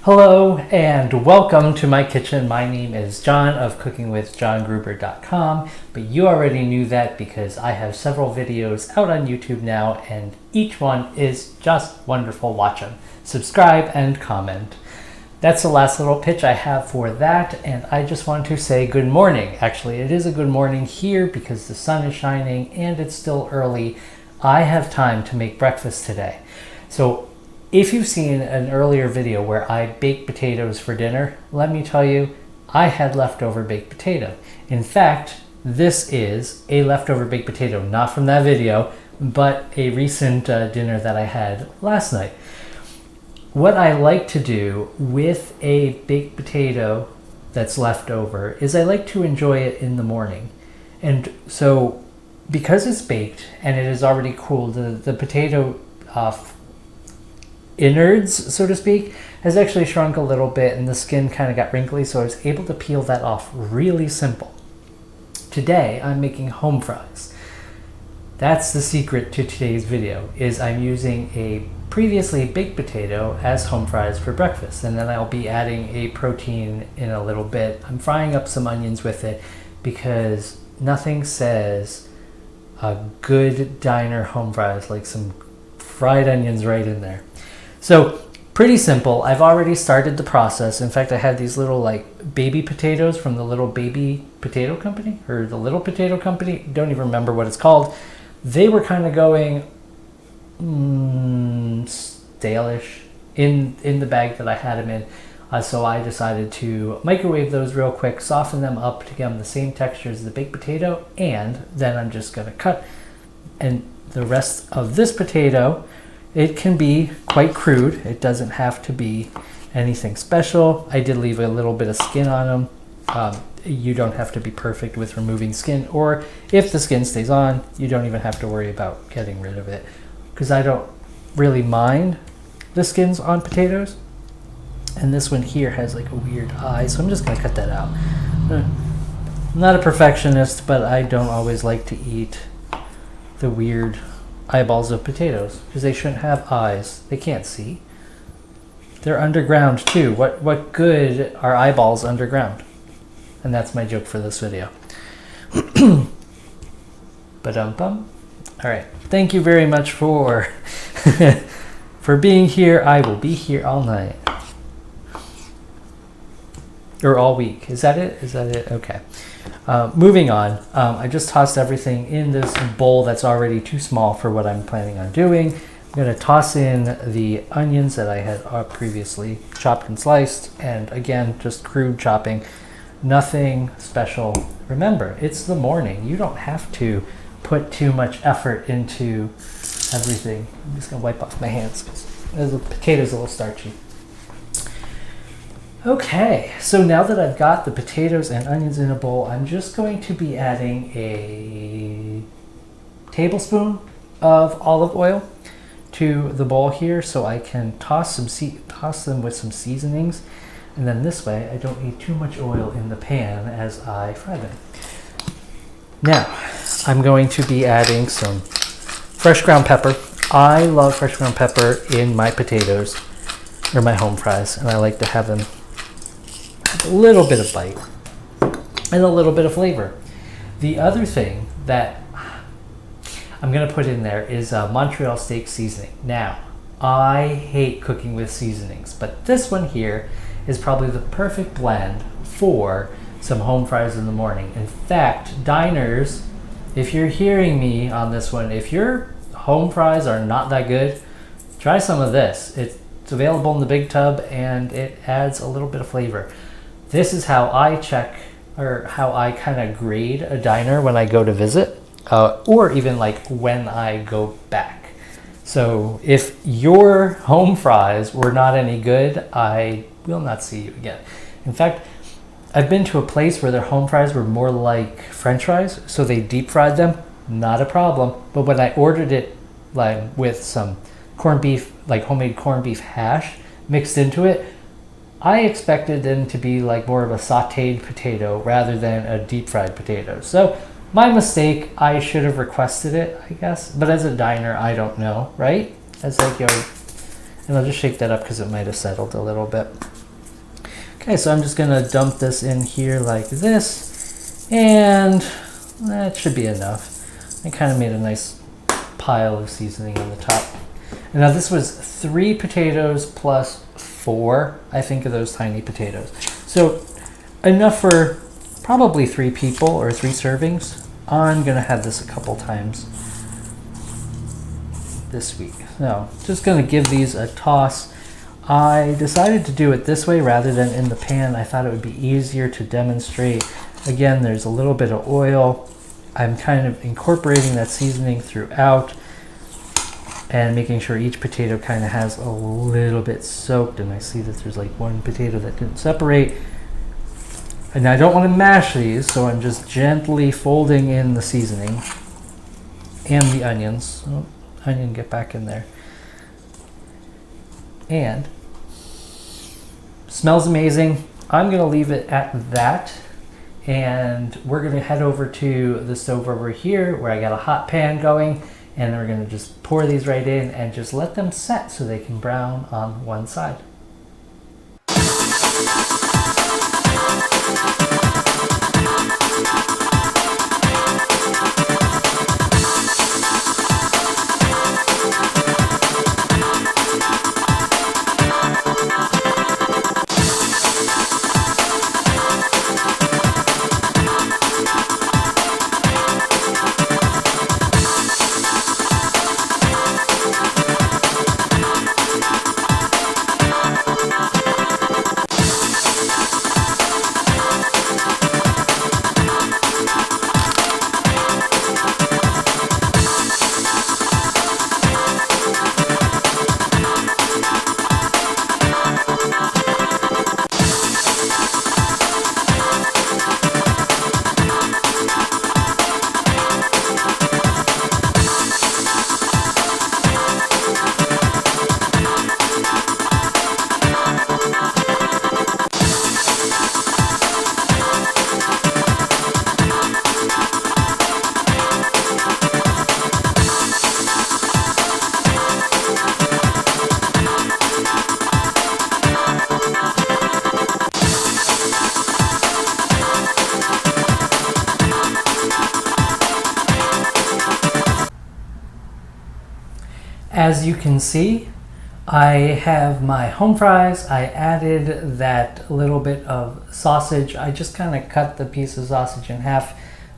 Hello and welcome to my kitchen. My name is John of cookingwithjohngruber.com, but you already knew that because I have several videos out on YouTube now and each one is just wonderful. Watch them. Subscribe and comment. That's the last little pitch I have for that, and I just want to say good morning. Actually, it is a good morning here because the sun is shining and it's still early. I have time to make breakfast today. So if you've seen an earlier video where I baked potatoes for dinner, let me tell you, I had leftover baked potato. In fact, this is a leftover baked potato, not from that video, but a recent dinner that I had last night. What I like to do with a baked potato that's left over is I like to enjoy it in the morning. And so because it's baked and it is already cooled, the potato innards, so to speak, has actually shrunk a little bit and the skin kind of got wrinkly, so I was able to peel that off really simple. Today I'm making home fries. That's the secret to today's video, is I'm using a previously baked potato as home fries for breakfast, and then I'll be adding a protein in a little bit. I'm frying up some onions with it because nothing says a good diner home fries like some fried onions right in there. So pretty simple. I've already started the process. In fact, I had these little like baby potatoes from the Little Baby Potato Company, or the Little Potato Company. Don't even remember what it's called. They were kind of going stale-ish in the bag that I had them in. So I decided to microwave those real quick, soften them up to give them the same texture as the baked potato, and then I'm just going to cut. And the rest of this potato, it can be quite crude. It doesn't have to be anything special. I did leave a little bit of skin on them. You don't have to be perfect with removing skin, or if the skin stays on, you don't even have to worry about getting rid of it, because I don't really mind the skins on potatoes. And this one here has like a weird eye, so I'm just gonna cut that out. I'm not a perfectionist, but I don't always like to eat the weird eyeballs of potatoes because they shouldn't have eyes. They can't see. They're underground too. What good are eyeballs underground? And that's my joke for this video. Ba-dum-bum. All right. Thank you very much for for being here. I will be here all night. Or all week. Is that it? Is that it? Okay. Moving on, I just tossed everything in this bowl that's already too small for what I'm planning on doing. I'm going to toss in the onions that I had previously chopped and sliced, and again, just crude chopping, nothing special. Remember, it's the morning. You don't have to put too much effort into everything. I'm just going to wipe off my hands because the potato's a little starchy. Okay, so now that I've got the potatoes and onions in a bowl, I'm just going to be adding a tablespoon of olive oil to the bowl here so I can toss them with some seasonings. And then this way, I don't need too much oil in the pan as I fry them. Now, I'm going to be adding some fresh ground pepper. I love fresh ground pepper in my potatoes, or my home fries, and I like to have them a little bit of bite and a little bit of flavor. The other thing that I'm going to put in there is Montreal steak seasoning. Now, I hate cooking with seasonings, but this one here is probably the perfect blend for some home fries in the morning. In fact, diners, if you're hearing me on this one, if your home fries are not that good, try some of this. It's available in the big tub and it adds a little bit of flavor. This is how I check, or how I kind of grade a diner when I go to visit, or even like when I go back. So if your home fries were not any good, I will not see you again. In fact, I've been to a place where their home fries were more like French fries, so they deep fried them, not a problem. But when I ordered it like with some corned beef, like homemade corned beef hash mixed into it, I expected them to be like more of a sauteed potato rather than a deep fried potato. So my mistake, I should have requested it, I guess. But as a diner, I don't know, right? As like, And I'll just shake that up because it might have settled a little bit. Okay, so I'm just gonna dump this in here like this, and that should be enough. I kind of made a nice pile of seasoning on the top. And now this was 3 potatoes plus 4, I think, of those tiny potatoes. So enough for probably 3 people or 3 servings. I'm gonna have this a couple times this week. So just gonna give these a toss. I decided to do it this way rather than in the pan. I thought it would be easier to demonstrate. Again, there's a little bit of oil. I'm kind of incorporating that seasoning throughout and making sure each potato kind of has a little bit soaked. And I see that there's like 1 potato that didn't separate. And I don't want to mash these, so I'm just gently folding in the seasoning and the onions. Oh, onion, get back in there. And smells amazing. I'm gonna leave it at that, and we're gonna head over to the stove over here where I got a hot pan going, and we're gonna just pour these right in and just let them set so they can brown on one side. As you can see, I have my home fries. I added that little bit of sausage. I just kind of cut the piece of sausage in half,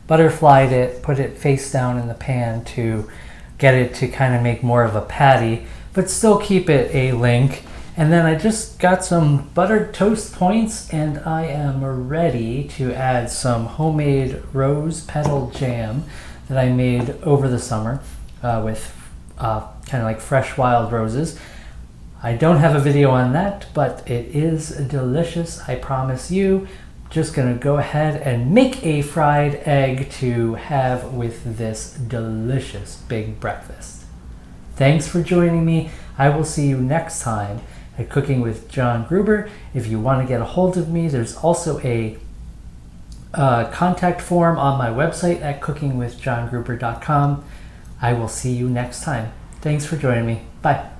butterflied it, put it face down in the pan to get it to kind of make more of a patty, but still keep it a link. And then I just got some buttered toast points, and I am ready to add some homemade rose petal jam that I made over the summer with kind of like fresh wild roses. I don't have a video on that, but it is delicious, I promise you. Just gonna go ahead and make a fried egg to have with this delicious big breakfast. Thanks for joining me. I will see you next time at Cooking with John Gruber. If you want to get a hold of me, there's also a contact form on my website at cookingwithjohngruber.com. I will see you next time. Thanks for joining me. Bye.